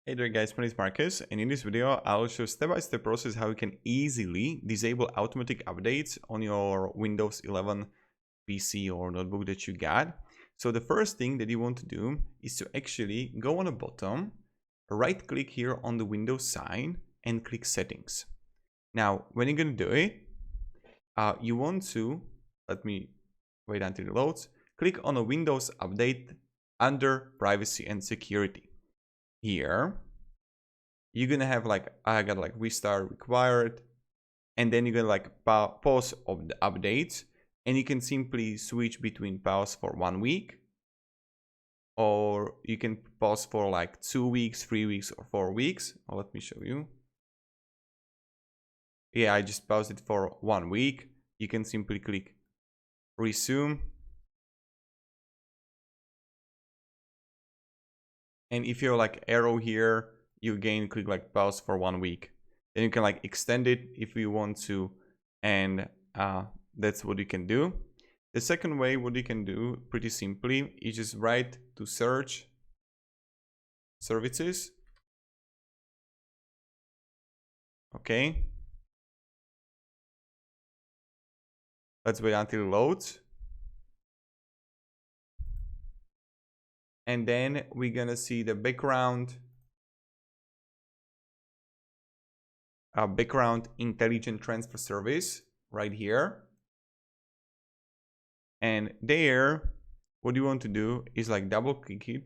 Hey there guys, my name is Marcus, and in this video I'll show step-by-step process how you can easily disable automatic updates on your Windows 11 PC or notebook that you got. So the first thing that you want to do is to actually go on the bottom, right click here on the Windows sign and click settings. Now when you're going to do it, you want to, let me wait until it loads, click on a Windows update under privacy and security. Here you're gonna have like, I got like restart required, and then you're gonna like pause of the updates, and you can simply switch between pause for 1 week, or you can pause for like 2 weeks, 3 weeks, or 4 weeks. Let me show you. Yeah, I just paused it for 1 week. You can simply click resume, and if you're like arrow here, you again click like pause for 1 week. Then you can like extend it if you want to, and that's what you can do. The second way, what you can do pretty simply, is just write to search services. Okay. Let's wait until it loads. And then we're gonna see the background intelligent transfer service right here. And there, what you want to do is like double click it.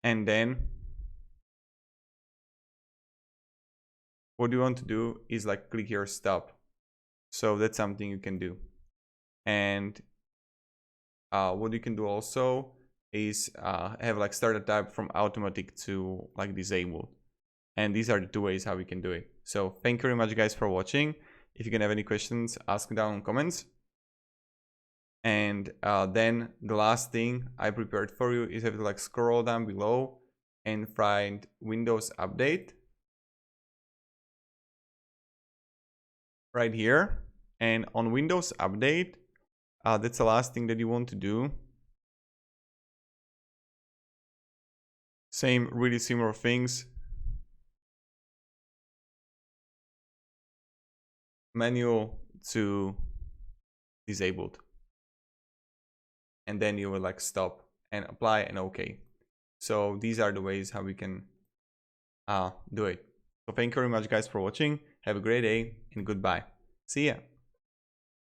And then what you want to do is like click here stop. So that's something you can do. And what you can do also is have like start a tab from automatic to like disabled. And these are the two ways how we can do it. So thank you very much guys for watching. If you can have any questions, ask them down in comments. And then the last thing I prepared for you is have to like scroll down below and find Windows Update right here. And on Windows Update, that's the last thing that you want to do. Same, really similar things. Manual to disabled. And then you will like stop and apply and OK. So these are the ways how we can do it. So thank you very much guys for watching. Have a great day and goodbye. See ya.